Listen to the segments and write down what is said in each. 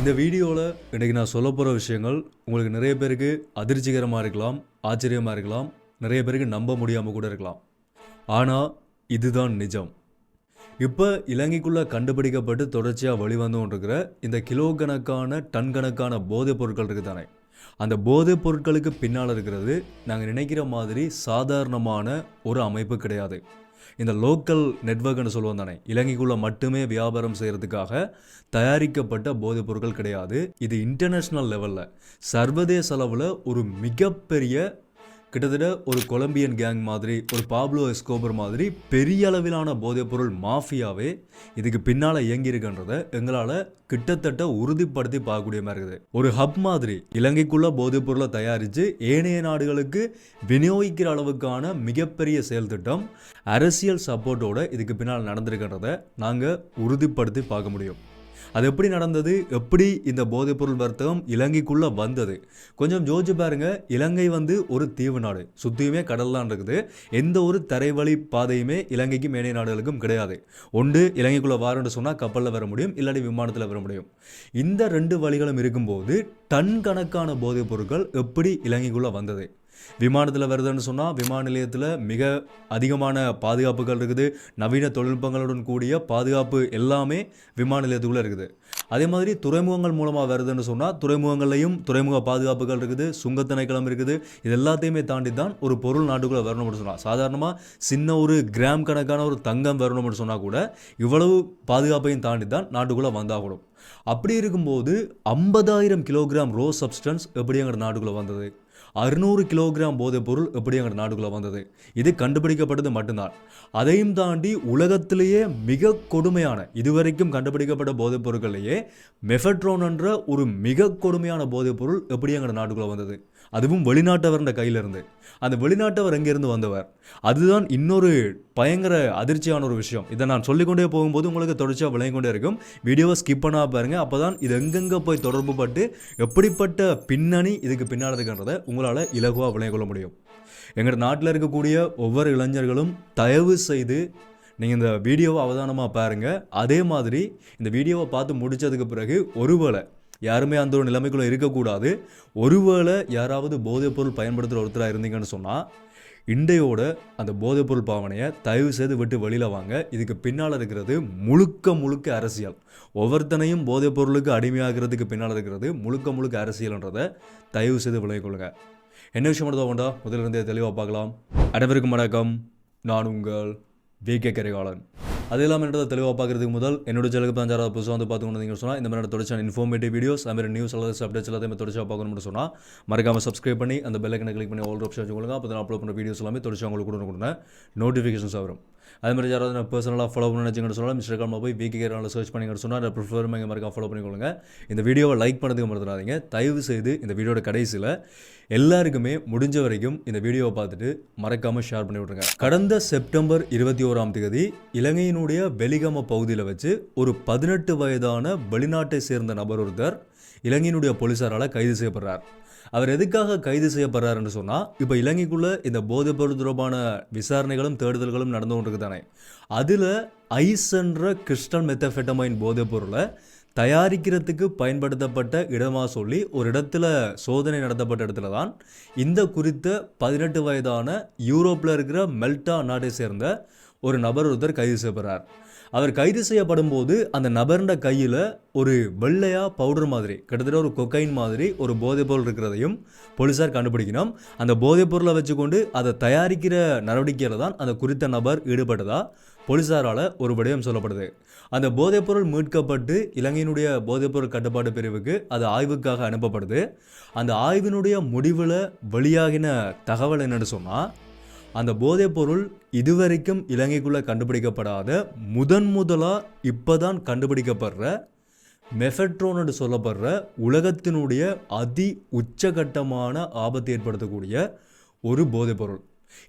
இந்த வீடியோவில் இன்றைக்கி நான் சொல்ல போகிற விஷயங்கள் உங்களுக்கு நிறைய பேருக்கு அதிர்ச்சிகரமாக இருக்கலாம், ஆச்சரியமாக இருக்கலாம், நிறைய பேருக்கு நம்ப முடியாமல் கூட இருக்கலாம். ஆனால் இதுதான் நிஜம். இப்போ இலங்கைக்குள்ளே கண்டுபிடிக்கப்பட்டு தொடர்ச்சியாக வெளிவந்து கொண்டிருக்கிற இந்த கிலோ கணக்கான டன் கணக்கான போதைப் பொருட்கள் இருக்குது தானே, அந்த போதைப் பொருட்களுக்கு பின்னால் இருக்கிறது நாங்கள் நினைக்கிற மாதிரி சாதாரணமான ஒரு அமைப்பு கிடையாது. இந்த லோக்கல் நெட்வொர்க்னு சொல்லுவோம் தானே, இலங்கைக்குள்ளே மட்டுமே வியாபாரம் செய்கிறதுக்காக தயாரிக்கப்பட்ட போதைப் பொருட்கள் கிடையாது. இது இன்டர்நேஷ்னல் லெவலில் சர்வதேச அளவில் ஒரு மிகப்பெரிய, கிட்டத்தட்ட ஒரு கொலம்பியன் கேங் மாதிரி, ஒரு பாப்லோ எஸ்கோபர் மாதிரி பெரிய அளவிலான போதைப்பொருள் மாஃபியாவே இதுக்கு பின்னால் இயங்கியிருக்குன்றதை எங்களால் கிட்டத்தட்ட உறுதிப்படுத்தி பார்க்கக்கூடிய மாதிரி இருக்குது. ஒரு ஹப் மாதிரி இலங்கைக்குள்ள போதைப்பொருளை தயாரித்து ஏனைய நாடுகளுக்கு விநியோகிக்கிற அளவுக்கான மிகப்பெரிய செயல் திட்டம் அரசியல் சப்போர்ட்டோட இதுக்கு பின்னால் நடந்திருக்கின்றதை நாங்கள் உறுதிப்படுத்தி பார்க்க முடியும். அது எப்படி நடந்தது, எப்படி இந்த போதைப்பொருள் வர்த்தகம் இலங்கைக்குள்ளே வந்தது, கொஞ்சம் யோசிச்சு பாருங்க. இலங்கை ஒரு தீவு நாடு, சுற்றியுமே கடல்லாம் இருக்குது. எந்த ஒரு தரைவழி பாதையுமே இலங்கைக்கும் மேனை நாடுகளுக்கும் கிடையாது. ஒன்று இலங்கைக்குள்ளே வாரன்னு சொன்னால் கப்பலில் வர முடியும், இல்லாட்டி விமானத்தில் வர முடியும். இந்த ரெண்டு வழிகளும் இருக்கும்போது டன் கணக்கான போதைப் பொருட்கள் எப்படி இலங்கைக்குள்ளே வந்தது? விமானத்தில் வருதுன்னு சொன்னால் விமான நிலையத்தில் மிக அதிகமான பாதுகாப்புகள் இருக்குது, நவீன தொழில்நுட்பங்களுடன் கூடிய பாதுகாப்பு எல்லாமே விமான நிலையத்துக்குள்ளே இருக்குது. அதே மாதிரி துறைமுகங்கள் மூலமாக வருதுன்னு சொன்னால் துறைமுகங்கள்லையும் துறைமுக பாதுகாப்புகள் இருக்குது, சுங்கத்திணைக்களம் இருக்குது. இது எல்லாத்தையுமே தாண்டி தான் ஒரு பொருள் நாட்டுக்குள்ளே வரணும்னு சொன்னால், சாதாரணமாக சின்ன ஒரு கிராம் கணக்கான ஒரு தங்கம் வரணும்னு சொன்னால் கூட இவ்வளவு பாதுகாப்பையும் தாண்டி தான் நாட்டுக்குள்ளே வந்தாகணும். அப்படி இருக்கும்போது 50,000 கிலோகிராம் ரோ சப்ஸ்டன்ஸ் எப்படி எங்கள் நாட்டுக்குள்ளே வந்தது? 600 கிலோகிராம் போதைப் பொருள் எப்படி எங்கள் நாட்டுக்குள்ளே வந்தது? இது கண்டுபிடிக்கப்பட்டது மட்டும்தான். அதையும் தாண்டி உலகத்திலேயே மிக கொடுமையான, இதுவரைக்கும் கண்டுபிடிக்கப்பட்ட போதைப் பொருட்களையே மெஃபட்ரோன் என்ற ஒரு மிக கொடுமையான போதைப் பொருள் எப்படி எங்கள் நாட்டுக்குள்ளே வந்தது? அதுவும் வெளிநாட்டவர்ன்ற கையிலிருந்து. அந்த வெளிநாட்டவர் எங்கேருந்து வந்தவர்? அதுதான் இன்னொரு பயங்கர அதிர்ச்சியான ஒரு விஷயம். இதை நான் சொல்லிக்கொண்டே போகும்போது உங்களுக்கு தொடர்ச்சியாக விளங்கி கொண்டே இருக்கும். வீடியோவை ஸ்கிப் பண்ணா பாருங்க, அப்போ தான் இது எங்கெங்கே போய் தொடர்பு பட்டு எப்படிப்பட்ட பின்னணி இதுக்கு பின்னால் இருக்குன்றதை உங்களால் இலகுவாக விளங்கிக் கொள்ள முடியும். எங்கள் நாட்டில் இருக்கக்கூடிய ஒவ்வொரு இளைஞர்களும் தயவு செய்து நீங்கள் இந்த வீடியோவை அவதானமாக பாருங்கள். அதே மாதிரி இந்த வீடியோவை பார்த்து முடித்ததுக்கு பிறகு ஒருவேளை யாருமே அந்த ஒரு நிலைமைக்குள்ளே இருக்கக்கூடாது, ஒருவேளை யாராவது போதைப்பொருள் பயன்படுத்துகிற ஒருத்தராக இருந்தீங்கன்னு சொன்னால் இண்டையோட அந்த போதைப்பொருள் பாவனையை தயவு செய்து விட்டு வெளியில் வாங்க. இதுக்கு பின்னால் இருக்கிறது முழுக்க முழுக்க அரசியல். ஒவ்வொருத்தனையும் போதைப்பொருளுக்கு அடிமையாகிறதுக்கு பின்னால் இருக்கிறது முழுக்க முழுக்க அரசியல்ன்றதை தயவு செய்து விளங்கிக் கொள்ளுங்க. என்ன விஷயம் மட்டும் வேண்டாம், முதலிருந்தே தெளிவாக பார்க்கலாம். அனைவருக்கும் வணக்கம், நான் உங்கள் விகே கரிகாலன். அது இல்லாமல் என்னோட தெளிவாக பார்க்குறதுக்கு முதல் என்னோட சேனலுக்கு பஞ்சாராவது புதுசாக பார்த்துக்கணும் சொன்னால் இந்த மாதிரி தொடர்ச்சியான இன்ஃபார்மேட்டிவ் வீடியோஸ், அது மாதிரி நியூஸ் அல்லது அப்டேட்ஸ் எல்லாத்தையுமே தொடர்ச்சியாக பார்க்கணும்னு சொன்னால் மறக்காமல் சப்ஸ்கிரைப் பண்ணி அந்த பெல் ஐக்கனை கிளிக் பண்ணி ஆல் ஆப்ஷன் வச்சுக்கொள்ளுங்க. அப்போ நான் அப்லோட் பண்ணுற வீடியோஸ் எல்லாமே தொடர்ச்சியாக உங்களுக்கு கொடுங்க, நோட்டிஃபிகேஷன்ஸ் வரும். அது மாதிரி யாராவது நான் பர்சனலாக ஃபாலோ பண்ணி நினச்சிங்கன்னு சொன்னால் இன்ஸ்டாகிராமில் போய் விகே கரிகாலன் சர்ச் பண்ணிங்கன்னு சொன்னால் அதை ப்ரிஃபர் இங்கே மறக்காம ஃபாலோ பண்ணிக்கொள்ளுங்க. இந்த வீடியோவை லைக் பண்ணதுக்கு மறந்துடாதீங்க. தயவு செய்து இந்த வீடியோட கடைசியில் எல்லாருக்குமே முடிஞ்ச வரைக்கும் இந்த வீடியோவை பார்த்துட்டு மறக்காமல் ஷேர் பண்ணி விட்ருங்க. கடந்த செப்டம்பர் 21ஆம் தேதி இலங்கையினுடைய வெலிகம பகுதியில் வச்சு ஒரு 18 வயதான வெளிநாட்டை சேர்ந்த நபர் ஒருத்தர் இலங்கையினுடைய போலீஸாரால் கைது செய்யப்படுறார். அவர் எதுக்காக கைது செய்யப்படுறாருன்னு சொன்னால், இப்போ இலங்கைக்குள்ளே இந்த போதைப்பொருள் தொடர்பான விசாரணைகளும் தேடுதல்களும் நடந்து கொண்டிருக்கு தானே, அதில் ஐஸ் என்ற கிறிஸ்டல் மெத்தஃபெட்டமைன் போதைப் பொருளை தயாரிக்கிறதுக்கு பயன்படுத்தப்பட்ட இடமாக சொல்லி ஒரு இடத்துல சோதனை நடத்தப்பட்ட இடத்துல தான் இந்த குறித்த 18 வயதான யூரோப்பில் இருக்கிற மெல்டா நாட்டை சேர்ந்த ஒரு நபர் ஒருத்தர் கைது செய்யப்படுறார். அவர் கைது செய்யப்படும் போது அந்த நபர்ன்ற கையில் ஒரு வெள்ளையா பவுடர் மாதிரி, கிட்டத்தட்ட ஒரு கொக்கைன் மாதிரி ஒரு போதைப்பொருள் இருக்கிறதையும் போலீஸார் கண்டுபிடிக்கணும். அந்த போதைப்பொருளை வச்சுக்கொண்டு அதை தயாரிக்கிற நடவடிக்கையில் தான் அந்த குறித்த நபர் ஈடுபட்டதா போலீஸாரால் ஒரு விடயம் சொல்லப்படுது. அந்த போதைப்பொருள் மீட்கப்பட்டு இலங்கையினுடைய போதைப்பொருள் கட்டுப்பாட்டு பிரிவுக்கு அது ஆய்வுக்காக அனுப்பப்படுது. அந்த ஆய்வினுடைய முடிவில் வெளியாகின தகவல் என்னன்னு சொன்னால், அந்த போதைப்பொருள் இதுவரைக்கும் இலங்கைக்குள்ளே கண்டுபிடிக்கப்படாத முதலாக இப்போ தான் கண்டுபிடிக்கப்படுற மெஃபட்ரோன் சொல்லப்படுற உலகத்தினுடைய அதி உச்சகட்டமான ஆபத்தை ஏற்படுத்தக்கூடிய ஒரு போதைப்பொருள்.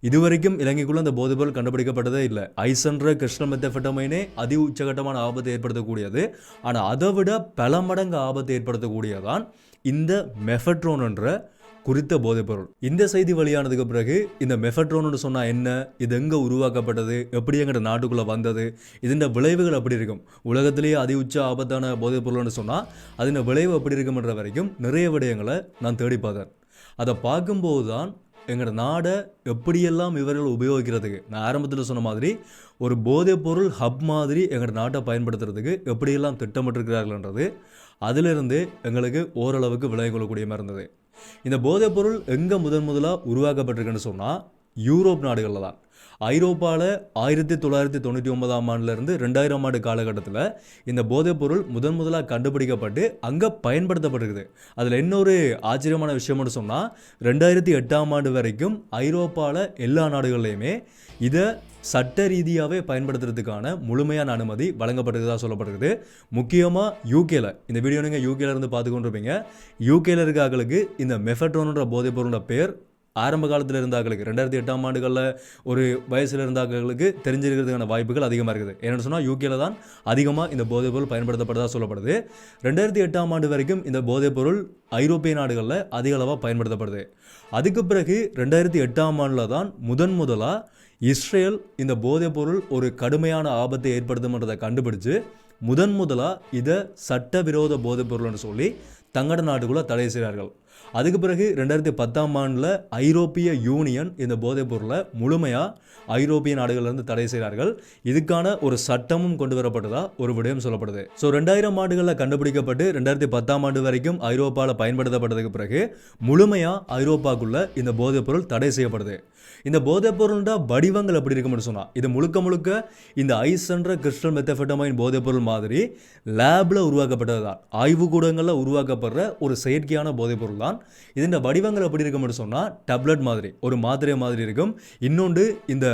இதுவரைக்கும் இலங்கைக்குள்ள அந்த போதைப்பொருள் கண்டுபிடிக்கப்பட்டதே இல்லை. ஐசன்ற கிறிஸ்டல் மெத்தஃபெட்டமைனே அதி உச்சகட்டமான ஆபத்தை ஏற்படுத்தக்கூடியது. ஆனால் அதை விட பல மடங்கு ஆபத்தை ஏற்படுத்தக்கூடியதான் இந்த மெஃபட்ரோன் என்ற குறித்த போதைப்பொருள். இந்த செய்தி வெளியானதுக்கு பிறகு இந்த மெஃபட்ரோன்னு சொன்னா என்ன, இது எங்க உருவாக்கப்பட்டது, எப்படி எங்கட நாட்டுக்குள்ள வந்தது, இதன் விளைவுகள் எப்படி இருக்கும், உலகத்திலேயே அதி உச்ச ஆபத்தான போதைப்பொருள்னு சொன்னா அதன் விளைவு எப்படி இருக்கும்ன்ற வரைக்கும் நிறைய விடயங்களை நான் தேடி பார்த்தேன். அதை பார்க்கும்போது தான் எங்களோட நாடை எப்படியெல்லாம் இவர்கள் உபயோகிக்கிறதுக்கு, நான் ஆரம்பத்தில் சொன்ன மாதிரி ஒரு போதைப்பொருள் ஹப் மாதிரி எங்களோட நாட்டை பயன்படுத்துறதுக்கு எப்படியெல்லாம் திட்டமிட்டிருக்கிறார்கள்ன்றது அதிலிருந்து எங்களுக்கு ஓரளவுக்கு விளங்கிக் கொள்ளக்கூடிய மாதிரி இருந்தது. இந்த போதைப்பொருள் எங்கே முதலாக உருவாக்கப்பட்டிருக்குன்னு சொன்னால் யூரோப் நாடுகளில் தான். ஐரோப்பாவில் 1999ஆம் ஆண்டிலிருந்து 2000ஆம் ஆண்டு காலகட்டத்தில் இந்த போதைப்பொருள் முதலாக கண்டுபிடிக்கப்பட்டு அங்கே பயன்படுத்தப்பட்டிருக்குது. அதில் இன்னொரு ஆச்சரியமான விஷயம்னு சொன்னால் 2008ஆம் ஆண்டு வரைக்கும் ஐரோப்பாவில் எல்லா நாடுகள்லையுமே இதை சட்ட ரீதியாகவே பயன்படுத்துறதுக்கான முழுமையான அனுமதி வழங்கப்பட்டதாக சொல்லப்படுகிறது. முக்கியமாக யூகேல, இந்த வீடியோ நீங்கள் யூகேல இருந்து பார்த்து கொண்டிருப்பீங்க. யூகேல இருக்காங்களுக்கு இந்த மெஃபட்ரோன்ற போதைப்பொருளோட பேர் ஆரம்ப காலத்தில் இருந்தாக்களுக்கு 2008ஆம் ஆண்டுகளில் ஒரு வயசில் இருந்தாக்களுக்கு தெரிஞ்சிருக்கிறதுக்கான வாய்ப்புகள் அதிகமாக இருக்குது. என்னென்னு சொன்னால் யூகேல தான் அதிகமாக இந்த போதைப்பொருள் பயன்படுத்தப்பட்டதாக சொல்லப்படுது. 2008ஆம் ஆண்டு வரைக்கும் இந்த போதைப்பொருள் ஐரோப்பிய நாடுகளில் அதிக அளவாக பயன்படுத்தப்படுது. அதுக்கு பிறகு 2008ஆம் ஆண்டில் தான் முதலாக இஸ்ரேல் இந்த போதைப்பொருள் ஒரு கடுமையான ஆபத்தை ஏற்படுத்தும்ன்றதை கண்டுபிடிச்சு முதலாக இதை சட்டவிரோத போதைப்பொருள்னு சொல்லி தங்களோட நாட்டுக்குள்ளே தடை செய்கிறார்கள். அதுக்கு பிறகு 2010ஆம் ஆண்டில் ஐரோப்பிய யூனியன் இந்த போதைப் பொருளை முழுமையாக ஐரோப்பிய நாடுகளிலிருந்து தடை செய்கிறார்கள். இதுக்கான ஒரு சட்டமும் கொண்டு வரப்பட்டதா ஒரு விடயம் சொல்லப்படுது. ஸோ 2000 ஆண்டுகளில் கண்டுபிடிக்கப்பட்டு 2010ஆம் ஆண்டு வரைக்கும் ஐரோப்பாவில் பயன்படுத்தப்பட்டதுக்கு பிறகு முழுமையாக ஐரோப்பாக்குள்ள இந்த போதைப் பொருள் தடை செய்யப்படுது. இந்த போதைப் பொருள்ட வடிவங்கள் எப்படி இருக்கும்னு சொன்னால் இது முழுக்க இந்த ஐஸ்ன்ற கிறிஸ்டல் மெத்தபெட்டமைன் போதைப் பொருள் மாதிரி லேபில் உருவாக்கப்பட்டது தான். ஆய்வுக்கூடங்களில் உருவாக்கப்படுற ஒரு செயற்கையான போதைப் பொருள் தான். இதன் வடிவங்கள் எப்படி இருக்கும்னு சொன்னால் டப்லெட் மாதிரி, ஒரு மாத்திரை மாதிரி இருக்கும். இன்னொன்று இந்த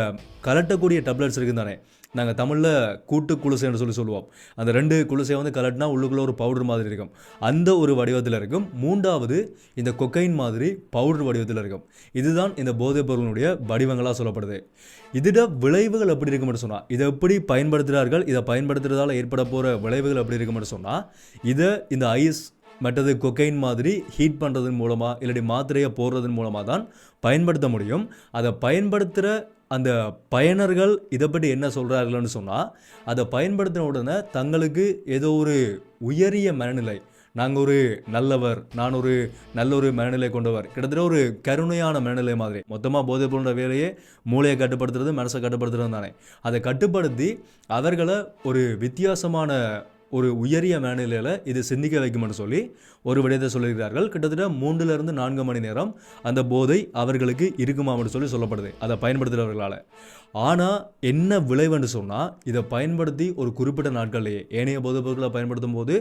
கலட்டக்கூடிய டப்லெட்ஸ் இருக்குது தானே, நாங்கள் தமிழில் கூட்டு குளுசைன்னு சொல்லுவோம். அந்த 2 குளுசையை வந்து கலட்டினா உள்ளுக்குள்ளே ஒரு பவுடர் மாதிரி இருக்கும், அந்த ஒரு வடிவத்தில் இருக்கும். மூன்றாவது இந்த கொக்கைன் மாதிரி பவுடர் வடிவத்தில் இருக்கும். இதுதான் இந்த போதைப் பொருளினுடைய வடிவங்களாக சொல்லப்படுது. இதோட விளைவுகள் எப்படி இருக்கும்னு சொன்னால், இதை எப்படி பயன்படுத்துகிறார்கள், இதை பயன்படுத்துறதால ஏற்பட போகிற விளைவுகள் எப்படி இருக்கும்னு சொன்னால், இதை இந்த ஐஸ் மற்றது கொக்கைன் மாதிரி ஹீட் பண்ணுறதன் மூலமாக இல்லாட்டி மாத்திரையை போடுறதன் மூலமாக தான் பயன்படுத்த முடியும். அதை பயன்படுத்துகிற அந்த பயனர்கள் இதை பற்றி என்ன சொல்கிறார்கள்னு சொன்னால், அதை பயன்படுத்தின உடனே தங்களுக்கு ஏதோ ஒரு உயரிய மனநிலை, நாங்கள் ஒரு நல்லவர், நான் ஒரு நல்ல ஒரு மனநிலை கொண்டவர், கிட்டத்தட்ட ஒரு கருணையான மனநிலை மாதிரி. மொத்தமாக போதைப் பொருளோட வேலையே மூளையை கட்டுப்படுத்துறது, மனசை கட்டுப்படுத்துறது தானே. அதை கட்டுப்படுத்தி அவர்களை ஒரு வித்தியாசமான ஒரு உயரிய மனநிலையில் இது சிந்திக்க வைக்கும்னு சொல்லி ஒரு விடயத்தை சொல்லியிருக்கிறார்கள். கிட்டத்தட்ட 3 to 4 மணி நேரம் அந்த போதை அவர்களுக்கு இருக்குமான்னு சொல்லப்படுது அதை பயன்படுத்துகிறவர்களால். ஆனால் என்ன விளைவுன்னு சொன்னால், இதை பயன்படுத்தி ஒரு குறிப்பிட்ட நாட்கள்லேயே ஏனைய போதைப் பொருட்களை பயன்படுத்தும் போது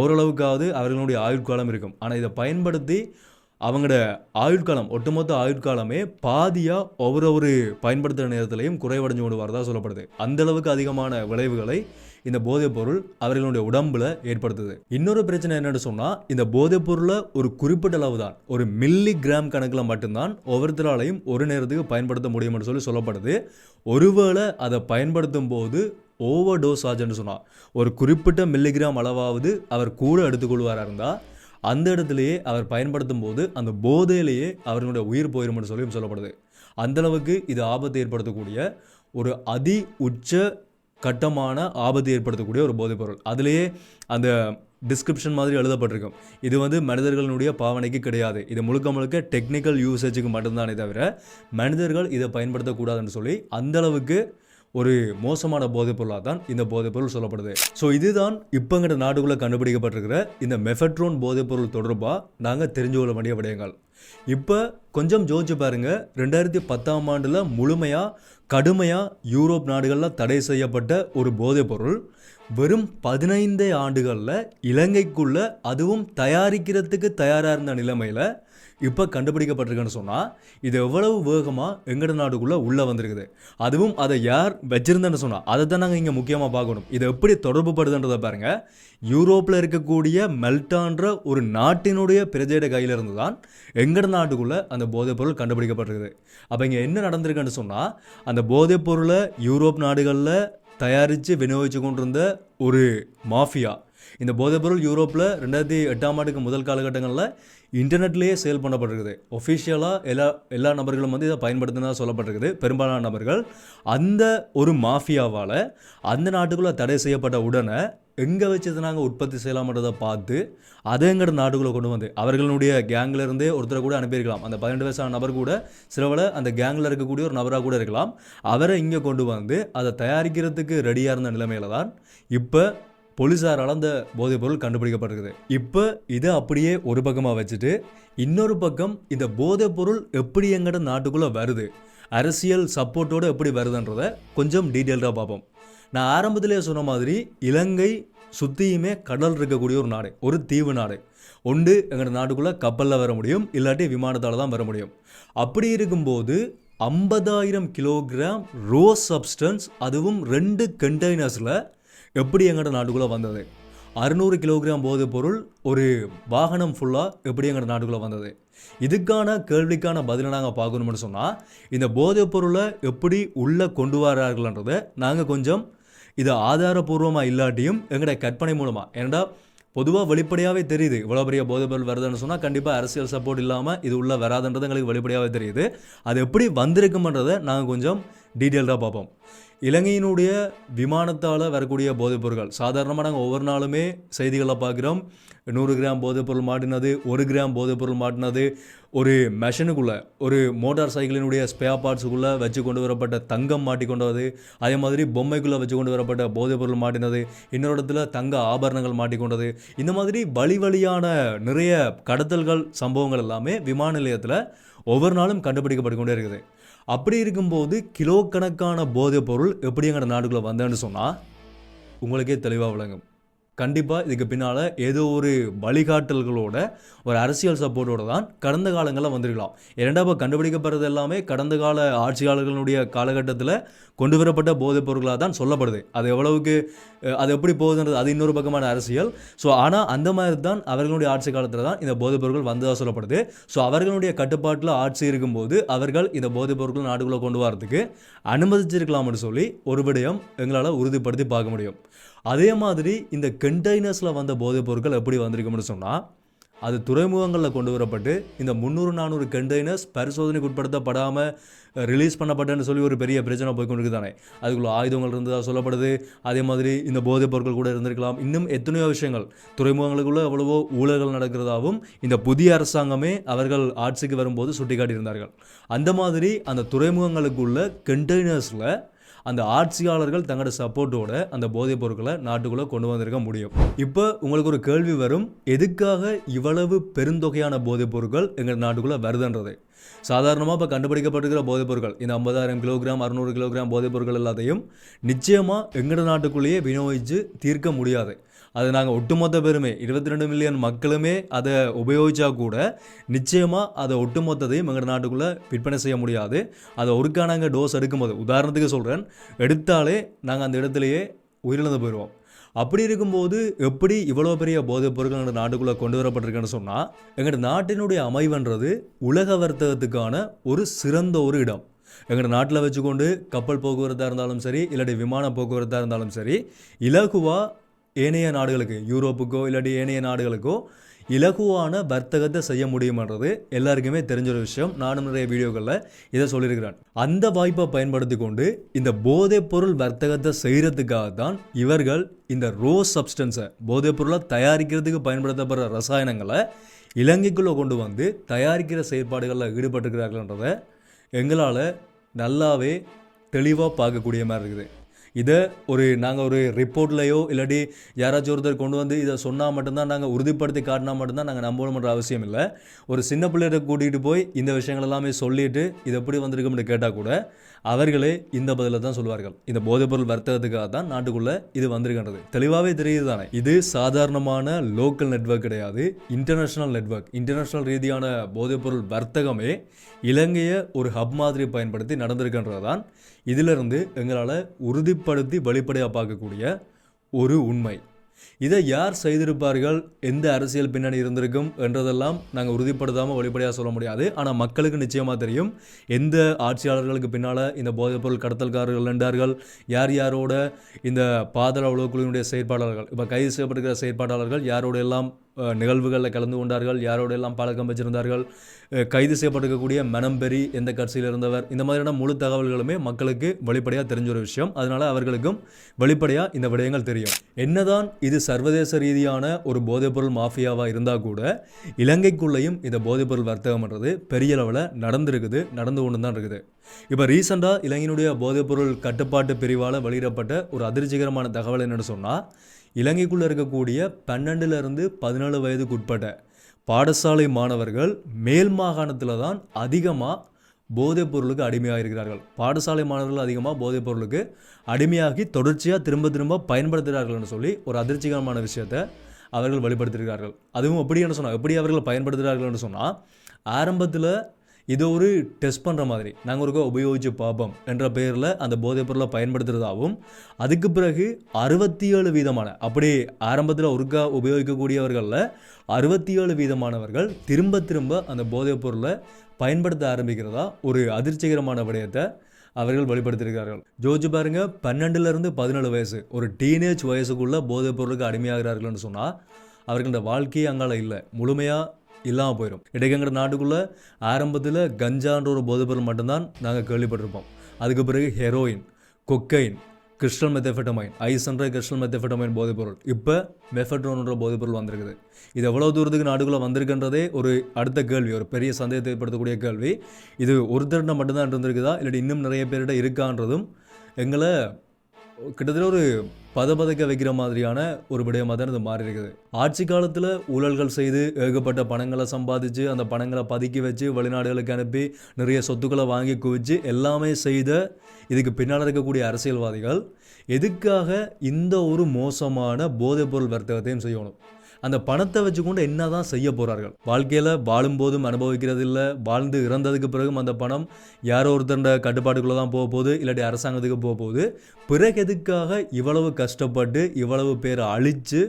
ஓரளவுக்காவது அவர்களுடைய ஆயுட்காலம் இருக்கும். ஆனால் இதை பயன்படுத்தி அவங்களோட ஆயுட்காலம், ஒட்டுமொத்த ஆயுட்காலமே பாதியாக ஒவ்வொரு பயன்படுத்துகிற நேரத்திலையும் குறைவடைஞ்சு கொண்டு வரதா சொல்லப்படுது. அந்தளவுக்கு அதிகமான விளைவுகளை இந்த போதைப் பொருள் அவர்களுடைய உடம்புல ஏற்படுத்துது. இன்னொரு பிரச்சனை என்னன்னு சொன்னால், இந்த போதைப் பொருளை ஒரு குறிப்பிட்ட அளவு தான், ஒரு மில்லிகிராம் கணக்கில் மட்டும்தான் ஒவ்வொருத்தராலையும் ஒரு நேரத்துக்கு பயன்படுத்த முடியும்னு சொல்லப்படுது. ஒருவேளை அதை பயன்படுத்தும் போது ஓவர் டோஸ் ஆச்சுன்னு சொன்னால், ஒரு குறிப்பிட்ட மில்லிகிராம் அளவாவது அவர் கூட எடுத்துக்கொள்வாராக இருந்தால் அந்த இடத்துலையே அவர் பயன்படுத்தும் போது அந்த போதையிலேயே அவர்களுடைய உயிர் போயிடும்னு சொல்லப்படுது. அந்தளவுக்கு இது ஆபத்தை ஏற்படுத்தக்கூடிய ஒரு அதி உச்ச கட்டமான ஆபத்து ஏற்படுத்தக்கூடிய ஒரு போதைப் பொருள். அதிலேயே அந்த டிஸ்கிரிப்ஷன் மாதிரி எழுதப்பட்டிருக்கும், இது வந்து மனிதர்களுடைய பாவனைக்கு கிடையாது, இது முழுக்க டெக்னிக்கல் யூசேஜுக்கு மட்டும்தானே தவிர மனிதர்கள் இதை பயன்படுத்தக்கூடாதுன்னு சொல்லி அந்தளவுக்கு ஒரு மோசமான போதைப் பொருளாக தான் இந்த போதைப் பொருள் சொல்லப்படுது. ஸோ இதுதான் இப்போ எங்கள்ட நாடுக்குள்ளே கண்டுபிடிக்கப்பட்டிருக்கிற இந்த மெஃபட்ரோன் போதைப் பொருள் தொடர்பாக நாங்கள் தெரிஞ்சு கொள்ள வேண்டிய விடயங்கள். இப்போ கொஞ்சம் யோசிச்சு பாருங்கள், 2010ஆம் ஆண்டில் முழுமையாக கடுமையாக யூரோப் நாடுகளில் தடை செய்யப்பட்ட ஒரு போதைப் பொருள் வெறும் 15 ஆண்டுகளில் இலங்கைக்குள்ளே, அதுவும் தயாரிக்கிறதுக்கு தயாராக இருந்த நிலைமையில் இப்போ கண்டுபிடிக்கப்பட்டிருக்குன்னு சொன்னால், இது எவ்வளவு வேகமாக எங்கட நாடுக்குள்ளே உள்ளே வந்திருக்குது. அதுவும் அதை யார் வச்சிருந்தேன்னு சொன்னால் அதை தான் நாங்கள் இங்கே முக்கியமாக பார்க்கணும். இதை எப்படி தொடர்பு படுதுன்றதை பாருங்கள். யூரோப்பில் இருக்கக்கூடிய மெல்டான்ற ஒரு நாட்டினுடைய பிரஜையோட கையில் இருந்து தான் எங்கட நாட்டுக்குள்ளே அந்த போதைப் பொருள் கண்டுபிடிக்கப்பட்டிருக்குது. அப்போ இங்கே என்ன நடந்திருக்குன்னு சொன்னால், அந்த போதைப் பொருளை யூரோப் நாடுகளில் தயாரித்து விநியோகித்து கொண்டிருந்த ஒரு மாஃபியா, இந்த போதைப்பொருள் யூரோப்பில் 2008ஆம் ஆண்டுக்கு முதல் காலகட்டங்களில் இன்டர்நெட்லேயே சேல் பண்ணப்பட்டிருக்குது. ஒஃபிஷியலாக எல்லா நபர்களும் வந்து இதை பயன்படுத்தினா சொல்லப்பட்டிருக்குது. பெரும்பாலான நபர்கள் அந்த ஒரு மாஃபியாவால் அந்த நாட்டுக்குள்ளே தடை செய்யப்பட்ட உடனே எங்கே வச்சு நாங்கள் உற்பத்தி செய்யலாம்ன்றதை பார்த்து அதை எங்கட நாட்டுக்குள்ளே கொண்டு வந்து அவர்களுடைய கேங்கில் இருந்தே ஒருத்தரை கூட அனுப்பியிருக்கலாம். அந்த 12 வயசான நபர் கூட சிலவளை அந்த கேங்கில் இருக்கக்கூடிய ஒரு நபராக கூட இருக்கலாம். அவரை இங்கே கொண்டு வந்து அதை தயாரிக்கிறதுக்கு ரெடியாக இருந்த நிலைமையில தான் இப்போ போலீஸாரால் அந்த போதைப்பொருள் கண்டுபிடிக்கப்பட்டிருக்குது. இப்போ இதை அப்படியே ஒரு பக்கமாக வச்சுட்டு இன்னொரு பக்கம் இந்த போதைப்பொருள் எப்படி எங்கட நாட்டுக்குள்ளே வருது, அரசியல் சப்போர்ட்டோடு எப்படி வருதுன்றதை கொஞ்சம் டீட்டெயில்டாக பார்ப்போம். நான் ஆரம்பத்திலே சொன்ன மாதிரி இலங்கை சுற்றியுமே கடல் இருக்கக்கூடிய ஒரு நாடு, ஒரு தீவு நாடு. ஒன்று எங்கள் நாட்டுக்குள்ளே கப்பலில் வர முடியும், இல்லாட்டி விமானத்தால் தான் வர முடியும். அப்படி இருக்கும்போது 50,000 கிலோகிராம் ரோ சப்ஸ்டன்ஸ், அதுவும் 2 கண்டெய்னர்ஸில் எப்படி எங்களோட நாட்டுக்குள்ளே வந்தது? 600 கிலோகிராம் போதைப் பொருள் ஒரு வாகனம் ஃபுல்லாக எப்படி எங்களோட நாட்டுக்குள்ளே வந்தது? இதுக்கான கேள்விக்கான பதிலை நாங்கள் பார்க்கணும்னு சொன்னால் இந்த போதைப் பொருளை எப்படி உள்ளே கொண்டு வரார்கள்ன்றதை நாங்கள் கொஞ்சம் இதை ஆதாரபூர்வமாக இல்லாட்டியும் எங்களோட கற்பனை மூலமாக, ஏன்னா பொதுவாக வெளிப்படையாகவே தெரியுது இவ்வளோ பெரிய போதைப்பொருள் வருதுன்னு சொன்னால் கண்டிப்பாக அரசியல் சப்போர்ட் இல்லாமல் இது உள்ளே வராதுன்றது எங்களுக்கு வெளிப்படையாகவே தெரியுது. அது எப்படி வந்திருக்குன்றதை நாங்கள் கொஞ்சம் டீட்டெயில்டாக பார்ப்போம். இலங்கையினுடைய விமானத்தால் வரக்கூடிய போதைப்பொருட்கள் சாதாரணமாக நாங்கள் ஒவ்வொரு நாளுமே செய்திகளை பார்க்குறோம். 100 கிராம் போதைப்பொருள் மாட்டினது, 1 கிராம் போதைப்பொருள் மாட்டினது, ஒரு மெஷினுக்குள்ளே ஒரு மோட்டார் சைக்கிளினுடைய ஸ்பேர் பார்ட்ஸுக்குள்ளே வச்சு கொண்டு வரப்பட்ட தங்கம் மாட்டி கொண்டது, அதே மாதிரி பொம்மைக்குள்ளே வச்சு கொண்டு வரப்பட்ட போதைப்பொருள் மாட்டினது, இன்னொரு இடத்துல தங்க ஆபரணங்கள் மாட்டிக்கொண்டது. இந்த மாதிரி வழியான நிறைய கடத்தல்கள் சம்பவங்கள் எல்லாமே விமான நிலையத்தில் ஒவ்வொரு நாளும் கண்டுபிடிக்கப்பட்டு கொண்டே இருக்குது. அப்படி இருக்கும்போது கிலோ கணக்கான போதைப் பொருள் எப்படி எங்கள் நாடுக்குள்ளே வந்தேன்னு சொன்னால் உங்களுக்கே தெளிவாக விளங்கும். கண்டிப்பாக இதுக்கு பின்னால் ஏதோ ஒரு வழிகாட்டல்களோட ஒரு அரசியல் சப்போர்ட்டோடு தான் கடந்த காலங்களில் வந்திருக்கலாம். இரண்டாவது கண்டுபிடிக்கப்படுறது எல்லாமே கடந்த கால ஆட்சியாளர்களுடைய காலகட்டத்தில் கொண்டு வரப்பட்ட போதைப் பொருட்களாக தான் சொல்லப்படுது. அது எவ்வளவுக்கு அது எப்படி போகுதுன்றது அது இன்னொரு பக்கமான அரசியல். ஸோ ஆனால் அந்த மாதிரி தான் அவர்களுடைய ஆட்சி காலத்தில் தான் இந்த போதைப் பொருட்கள் வந்ததாக சொல்லப்படுது. ஸோ அவர்களுடைய கட்டுப்பாட்டில் ஆட்சி இருக்கும்போது அவர்கள் இந்த போதைப் பொருட்கள் நாடுக்குள்ளே கொண்டு வரதுக்கு அனுமதிச்சிருக்கலாம்னு சொல்லி ஒரு விடயம் எங்களால் உறுதிப்படுத்தி பார்க்க முடியும். அதே மாதிரி இந்த கண்டெய்னர்ஸில் வந்த போதைப் பொருட்கள் எப்படி வந்திருக்கும்னு சொன்னால் அது துறைமுகங்களில் கொண்டு வரப்பட்டு இந்த 300-400 கண்டெய்னர்ஸ் பரிசோதனைக்கு உட்படுத்தப்படாமல் ரிலீஸ் பண்ணப்பட்டேன்னு சொல்லி ஒரு பெரிய பிரச்சனை போய்கொண்டு தானே. அதுக்குள்ளே ஆயுதங்கள் இருந்ததாக சொல்லப்படுது. அதே மாதிரி இந்த போதைப் பொருட்கள் கூட இருந்திருக்கலாம். இன்னும் எத்தனையோ விஷயங்கள் துறைமுகங்களுக்குள்ளே எவ்வளவோ ஊழல்கள் நடக்கிறதாகவும் இந்த புதிய அரசாங்கமே அவர்கள் ஆட்சிக்கு வரும்போது சுட்டி காட்டியிருந்தார்கள். அந்த மாதிரி அந்த துறைமுகங்களுக்குள்ள கண்டெய்னர்ஸில் அந்த ஆட்சியாளர்கள் தங்களோட சப்போர்ட்டோட அந்த போதைப் பொருட்களை நாட்டுக்குள்ளே கொண்டு வந்திருக்க முடியும். இப்போ உங்களுக்கு ஒரு கேள்வி வரும், எதுக்காக இவ்வளவு பெருந்தொகையான போதைப் பொருட்கள் எங்கள் நாட்டுக்குள்ளே வருதுன்றது. சாதாரணமாக இப்போ கண்டுபிடிக்கப்பட்டிருக்கிற போதைப் பொருட்கள் இந்த 50,000 கிலோகிராம் 600 கிலோகிராம் போதைப் பொருட்கள் எல்லாத்தையும் நிச்சயமாக எங்கள் நாட்டுக்குள்ளேயே விநியோகித்து தீர்க்க முடியாது. அது நாங்கள் ஒட்டுமொத்த பேருமே 22 மில்லியன் மக்களுமே அதை உபயோகித்தா கூட நிச்சயமாக அதை ஒட்டுமொத்தத்தையும் எங்கள் நாட்டுக்குள்ளே விற்பனை செய்ய முடியாது. அதை ஒருக்கா நாங்கள் டோஸ் எடுக்கும்போது, உதாரணத்துக்கு சொல்கிறேன், எடுத்தாலே நாங்கள் அந்த இடத்துலையே உயிரிழந்து போயிடுவோம். அப்படி இருக்கும்போது எப்படி இவ்வளோ பெரிய போதைப் பொருட்கள் எங்கள் நாட்டுக்குள்ளே கொண்டு வரப்பட்டிருக்குன்னு சொன்னால் எங்கள் நாட்டினுடைய அமைவுன்றது உலக வர்த்தகத்துக்கான ஒரு சிறந்த ஒரு இடம். எங்கள் நாட்டில் வச்சுக்கொண்டு கப்பல் போக்குவரத்தாக இருந்தாலும் சரி, இல்லாட்டி விமான போக்குவரத்தாக இருந்தாலும் சரி, இலகுவாக ஏனைய நாடுகளுக்கு, யூரோப்புக்கோ இல்லாட்டி ஏனைய நாடுகளுக்கோ இலகுவான வர்த்தகத்தை செய்ய முடியுமன்றது எல்லாருக்குமே தெரிஞ்ச ஒரு விஷயம். நானும் நிறைய வீடியோக்களில் இதை சொல்லியிருக்கிறேன். அந்த வாய்ப்பை பயன்படுத்தி கொண்டு இந்த போதைப் பொருள் வர்த்தகத்தை செய்கிறதுக்காக தான் இவர்கள் இந்த ரோ சப்ஸ்டன்ஸை, போதைப் பொருளை தயாரிக்கிறதுக்கு பயன்படுத்தப்படுற ரசாயனங்களை இலங்கைக்குள்ளே கொண்டு வந்து தயாரிக்கிற செயற்பாடுகளில் ஈடுபட்டுருக்கிறார்கள்ன்றதை எங்களால் நல்லாவே தெளிவாக பார்க்கக்கூடிய மாதிரி இருக்குது. இதை நாங்கள் ஒரு ரிப்போர்ட்லையோ இல்லாட்டி யாராச்சும் ஒருத்தர் கொண்டு வந்து இதை சொன்னால் மட்டும்தான், நாங்கள் உறுதிப்படுத்தி காட்டினா மட்டும்தான் நாங்கள் நம்பணுன்ற அவசியம் இல்லை. ஒரு சின்ன பிள்ளைகிட்ட கூட்டிகிட்டு போய் இந்த விஷயங்கள் எல்லாமே சொல்லிவிட்டு இது எப்படி வந்திருக்கும்னு கேட்டால் கூட அவர்களே இந்த பதிலை தான் சொல்லுவார்கள். இந்த போதைப்பொருள் வர்த்தகத்துக்காக தான் நாட்டுக்குள்ளே இது வந்திருக்கின்றது தெளிவாகவே தெரியுது தானே. இது சாதாரணமான லோக்கல் நெட்வொர்க் கிடையாது, இன்டர்நேஷ்னல் நெட்வொர்க். இன்டர்நேஷ்னல் ரீதியான போதைப்பொருள் வர்த்தகமே இலங்கையை ஒரு ஹப் மாதிரி பயன்படுத்தி நடந்திருக்கின்றது தான் இதிலிருந்து எங்களால் உறுதிப்படுத்தி வெளிப்படையாக பார்க்கக்கூடிய ஒரு உண்மை. இதை யார் செய்திருப்பார்கள், எந்த அரசியல் பின்னணி இருந்திருக்கும் என்றதெல்லாம் நாங்கள் உறுதிப்படுத்தாமல் வெளிப்படையாக சொல்ல முடியாது. ஆனால் மக்களுக்கு நிச்சயமாக தெரியும் எந்த ஆட்சியாளர்களுக்கு பின்னால் இந்த போதைப்பொருள் கடத்தல்காரர்கள் நின்றார்கள், யார் யாரோட இந்த பாதாள உளவு குழுவினுடைய செயற்பாட்டாளர்கள், இப்போ கைது செய்யப்பட்டிருக்கிற செயற்பாட்டாளர்கள் யாரோட எல்லாம் நிகழ்வுகளில் கலந்து கொண்டார்கள், யாரோட எல்லாம் பழக்கம் வச்சிருந்தார்கள், கைது செய்யப்பட்டிருக்கக்கூடிய மனம்பெரி எந்த கட்சியில் இருந்தவர், இந்த மாதிரியான முழு தகவல்களுமே மக்களுக்கு வெளிப்படையாக தெரிஞ்ச ஒரு விஷயம். அதனால அவர்களுக்கும் வெளிப்படையாக இந்த விடயங்கள் தெரியும். என்னதான் இது சர்வதேச ரீதியான ஒரு போதைப்பொருள் மாஃபியாவாக இருந்தால் கூட இலங்கைக்குள்ளேயும் இந்த போதைப்பொருள் வர்த்தகம்ன்றது பெரிய அளவில் நடந்து கொண்டு தான் இருக்குது. இப்போ ரீசெண்டாக இலங்கையினுடைய போதைப்பொருள் கட்டுப்பாட்டு பிரிவால் வெளியிடப்பட்ட ஒரு அதிர்ச்சிகரமான தகவல் என்னென்னு சொன்னால், இலங்கைக்குள்ளே இருக்கக்கூடிய 12லிருந்து 17 வயதுக்கு உட்பட்ட பாடசாலை மாணவர்கள் மேல் மாகாணத்தில் தான் அதிகமாக போதைப் பொருளுக்கு அடிமையாக இருக்கிறார்கள். பாடசாலை மாணவர்கள் அதிகமாக போதைப் பொருளுக்கு அடிமையாகி தொடர்ச்சியாக திரும்ப பயன்படுத்துகிறார்கள்னு சொல்லி ஒரு அதிர்ச்சிகரமான விஷயத்தை அவர்கள் வெளிப்படுத்தியிருக்கிறார்கள். அதுவும் எப்படி அவர்கள் பயன்படுத்துகிறார்கள்னு சொன்னால், ஆரம்பத்தில் இதை ஒரு டெஸ்ட் பண்ணுற மாதிரி நாங்கள் ஒருக்கா உபயோகித்து பார்ப்போம் என்ற பெயரில் அந்த போதைப் பொருளை பயன்படுத்துகிறதாகவும், அதுக்கு பிறகு 67% அப்படி ஆரம்பத்தில் ஒருக்கா உபயோகிக்கக்கூடியவர்களில் 67% திரும்ப அந்த போதைப் பொருளை பயன்படுத்த ஆரம்பிக்கிறதா ஒரு அதிர்ச்சிகரமான விடயத்தை அவர்கள் வெளிப்படுத்தியிருக்கிறார்கள். ஜோதிச்சு பாருங்க, 12லிருந்து 17 வயசு ஒரு டீனேஜ் வயசுக்குள்ளே போதைப் பொருளுக்கு அடிமையாகிறார்கள்னு சொன்னால் அவர்களோட வாழ்க்கையே அங்கால இல்லை, முழுமையாக இல்லாமல் போயிடும். இன்றைக்கு எங்கள் நாட்டுக்குள்ளே ஆரம்பத்தில் கஞ்சான்ற ஒரு போதைப்பொருள் மட்டும்தான் நாங்கள் கேள்விப்பட்டிருப்போம். அதுக்கு பிறகு ஹெரோயின், கொக்கைன், கிறிஸ்டல் மெத்தஃபெட்டமைன், ஐஸ்ன்ற கிறிஸ்டல் மெத்தஃபெட்டமைன் போதைப்பொருள், இப்போ மெஃபெட்ரோன்ற போதைப்பொருள் வந்திருக்குது. இது எவ்வளோ தூரத்துக்கு நாட்டுக்குள்ளே வந்திருக்குன்றதே ஒரு அடுத்த கேள்வி, ஒரு பெரிய சந்தேகத்தை ஏற்படுத்தக்கூடிய கேள்வி. இது ஒருத்தர்கிட்ட மட்டும்தான் இருந்திருக்குதா இல்லாட்டி இன்னும் நிறைய பேர்கிட்ட இருக்கான்றதும் எங்களை கிட்டத்தட்ட ஒரு பதக்க வைக்கிற மாதிரியான ஒரு விடயமாக தான் இது மாறி இருக்குது. ஆட்சி காலத்தில் ஊழல்கள் செய்து ஏகப்பட்ட பணங்களை சம்பாதிச்சு அந்த பணங்களை பதுக்கி வச்சு வெளிநாடுகளுக்கு அனுப்பி நிறைய சொத்துக்களை வாங்கி குவிச்சு எல்லாமே செய்த இதுக்கு பின்னால் இருக்கக்கூடிய அரசியல்வாதிகள் எதுக்காக இந்த ஒரு மோசமான போதைப்பொருள் வர்த்தகத்தையும் செய்யணும்? அந்த பணத்தை வச்சுக்கொண்டு என்ன தான் செய்ய போகிறார்கள்? வாழ்க்கையில் வாழும்போதும் அனுபவிக்கிறது இல்லை, வாழ்ந்து இறந்ததுக்கு பிறகும் அந்த பணம் யாரோ ஒருத்தண்ட கட்டுப்பாட்டுக்குள்ளே தான் போக போகுது, இல்லாட்டி அரசாங்கத்துக்கு போக போகுது. பிறகு எதுக்காக இவ்வளவு கஷ்டப்பட்டு இவ்வளவு பேரை அழித்து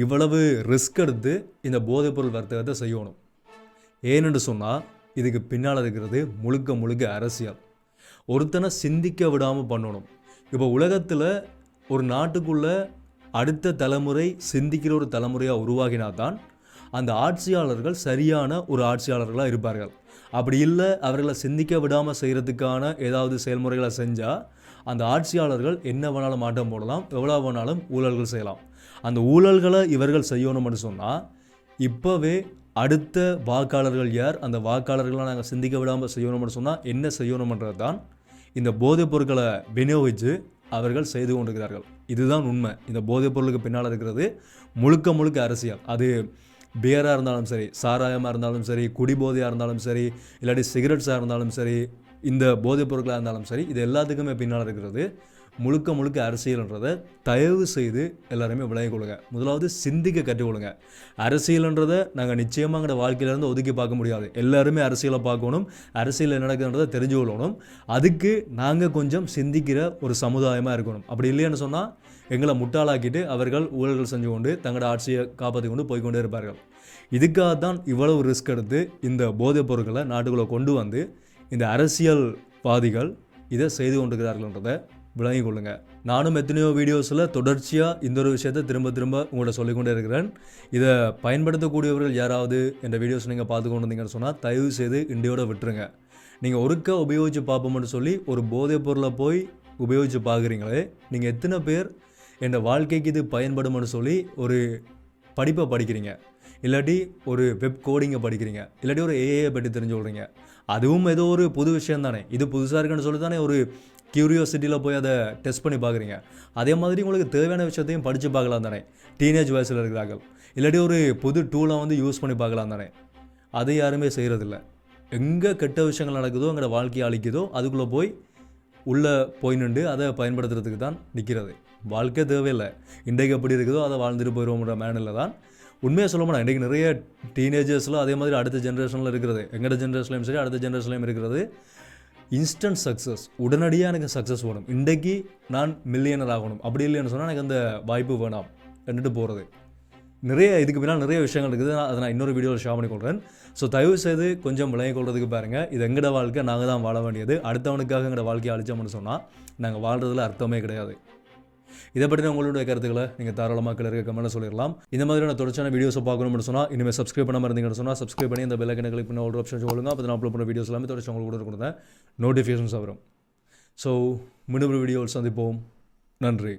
இவ்வளவு ரிஸ்க் எடுத்து இந்த போதைப்பொருள் வர்த்தகத்தை செய்யணும்? ஏனென்று சொன்னால் இதுக்கு பின்னால் இருக்கிறது முழுக்க அரசியல். ஒருத்தனை சிந்திக்க விடாமல் பண்ணணும். இப்போ உலகத்தில் ஒரு நாட்டுக்குள்ளே அடுத்த தலைமுறை சிந்திக்கிற ஒரு தலைமுறையாக உருவாகினா தான் அந்த ஆட்சியாளர்கள் சரியான ஒரு ஆட்சியாளர்களாக இருப்பார்கள். அப்படி இல்லை, அவர்களை சிந்திக்க விடாமல் செய்கிறதுக்கான ஏதாவது செயல்முறைகளை செஞ்சால் அந்த ஆட்சியாளர்கள் என்ன வேணாலும் மாற்றம் போடலாம், எவ்வளோ வேணாலும் ஊழல்கள் செய்யலாம். அந்த ஊழல்களை இவர்கள் செய்யணும்னு சொன்னால் இப்போவே அடுத்த வாக்காளர்கள் யார், அந்த வாக்காளர்களை நாங்கள் சிந்திக்க விடாமல் செய்யணும்னு சொன்னால் என்ன செய்யணுமன்றது தான் இந்த போதைப் பொருட்களை விநியோகித்து அவர்கள் செய்து கொண்டிருக்கிறார்கள். இதுதான் உண்மை. இந்த போதைப் பொருளுக்கு பின்னால் இருக்கிறது முழுக்க அரசியல். அது பியராக இருந்தாலும் சரி, சாராயமாக இருந்தாலும் சரி, குடிபோதையாக இருந்தாலும் சரி, இல்லாட்டி சிகரெட்ஸாக இருந்தாலும் சரி, இந்த போதைப் பொருட்களாக இருந்தாலும் சரி, இது எல்லாத்துக்குமே பின்னால் இருக்கிறது முழுக்க அரசியல்ன்றதை தயவு செய்து எல்லாருமே விளங்கிக் கொள்ளுங்க. முதலாவது சிந்திக்க கற்றுக்கொள்ளுங்க. அரசியல்ன்றதை நாங்கள் நிச்சயமாக எங்களோட வாழ்க்கையிலேருந்து ஒதுக்கி பார்க்க முடியாது. எல்லாருமே அரசியலை பார்க்கணும், அரசியல் என்ன நடக்குதுன்றதை தெரிஞ்சு கொள்ளணும். அதுக்கு நாங்கள் கொஞ்சம் சிந்திக்கிற ஒரு சமுதாயமாக இருக்கணும். அப்படி இல்லைன்னு சொன்னால் எங்களை முட்டாளாக்கிட்டு அவர்கள் ஊழல்கள் செஞ்சு கொண்டு தங்களோட ஆட்சியை காப்பாற்றி கொண்டு போய்கொண்டே இருப்பார்கள். இதுக்காகத்தான் இவ்வளவு ரிஸ்க் எடுத்து இந்த போதைப் பொருட்களை நாட்டுக்குள்ளே கொண்டு வந்து இந்த அரசியல்வாதிகள் இதை செய்து கொண்டிருக்கிறார்கள்ன்றதை விளங்கி கொள்ளுங்க. நானும் எத்தனையோ வீடியோஸில் தொடர்ச்சியாக இந்த ஒரு விஷயத்தை திரும்ப உங்கள்கிட்ட சொல்லிக்கொண்டே இருக்கிறேன். இதை பயன்படுத்தக்கூடியவர்கள் யாராவது இந்த வீடியோஸ் நீங்கள் பார்த்து கொண்டு வந்தீங்கன்னு சொன்னால் தயவு செய்து இண்டியோட விட்டுருங்க. நீங்கள் ஒருக்க உபயோகித்து பார்ப்போம்னு சொல்லி ஒரு போதைப் பொருளை போய் உபயோகித்து பார்க்குறீங்களே, நீங்கள் எத்தனை பேர் என் வாழ்க்கைக்கு இது பயன்படும்னு சொல்லி ஒரு படிப்பை படிக்கிறீங்க, இல்லாட்டி ஒரு வெப் கோடிங்கை படிக்கிறீங்க, இல்லாட்டி ஒரு ஏஐயை பற்றி தெரிஞ்சு கொள்கிறீங்க. அதுவும் ஏதோ ஒரு புது விஷயம் தானே, இது புதுசாக இருக்குன்னு சொல்லி தானே ஒரு கியூரியோசிட்டியில் போய் அதை டெஸ்ட் பண்ணி பார்க்குறீங்க. அதே மாதிரி உங்களுக்கு தேவையான விஷயத்தையும் படித்து பார்க்கலாம் தானே, டீனேஜ் வயசில் இருக்கிறார்கள். இல்லாட்டி ஒரு புது டூலை வந்து யூஸ் பண்ணி பார்க்கலாம் தானே. அதை யாருமே செய்கிறதில்ல. எங்கே கெட்ட விஷயங்கள் நடக்குதோ, எங்களோட வாழ்க்கையை அழிக்குதோ அதுக்குள்ளே போய் நின்று அதை பயன்படுத்துறதுக்கு தான் நிற்கிறது. வாழ்க்கை தேவையில்லை, இன்றைக்கு எப்படி இருக்குதோ அதை வாழ்ந்துட்டு போயிடுவோம்ன்ற மேனில் தான் உண்மையாக சொல்ல போனால் இன்றைக்கி நிறைய டீனேஜர்ஸில் அதே மாதிரி அடுத்த ஜென்ரேஷனில் இருக்கிறது, எங்களோட ஜென்ரேஷன்லையும் சரி அடுத்த ஜென்ரேஷன்லையும் இருக்கிறது இன்ஸ்டன்ட் சக்ஸஸ். உடனடியாக எனக்கு சக்ஸஸ் வேணும், இன்றைக்கு நான் மில்லியனர் ஆகணும். அப்படி இல்லைன்னு சொன்னால் எனக்கு அந்த வாய்ப்பு வேணாம். என்னட்டு போகிறது. இதுக்கு பின்னால் நிறைய விஷயங்கள் இருக்குது. அதை நான் இன்னொரு வீடியோவில் ஷேர் பண்ணிக்கொள்கிறேன். ஸோ தயவு செய்து கொஞ்சம் விளங்கிக் கொள்றதுக்கு பாருங்கள். இது எங்களோட வாழ்க்கை, நாங்கள் தான் வாழ வேண்டியது. அடுத்தவனுக்காக எங்களோட வாழ்க்கையை அழிச்சோம்னு சொன்னால் நாங்கள் வாழ்கிறதுல அர்த்தமே கிடையாது. இதை பற்றின உங்களுடைய கருத்துக்களை நீங்கள் தாராளமாக கீழே இருக்க கமெண்ட்டில் சொல்லிடலாம். இந்த மாதிரியான தொடர்ச்சியான வீடியோஸை பார்க்கணும்னு சொன்னால் இனிமேல் சப்ஸ்கிரைப் பண்ணாமல் இருந்தீங்கன்னு சொன்னால் சப்ஸ்கிரைப் பண்ணி இந்த பெல் ஐக்கனை கிளிக் பண்ணி ஒரு ஆப்ஷன் சொல்லுங்கள். அப்போ நான் அப்லோட் பண்ணுற வீடியோஸ் எல்லாமே தொடர்ச்சி உங்களுக்கு கூட கொடுத்தேன் நோட்டிஃபிகேஷன்ஸ் வரும். ஸோ மீண்டும் ஒரு வீடியோவில் சந்திப்போம். நன்றி.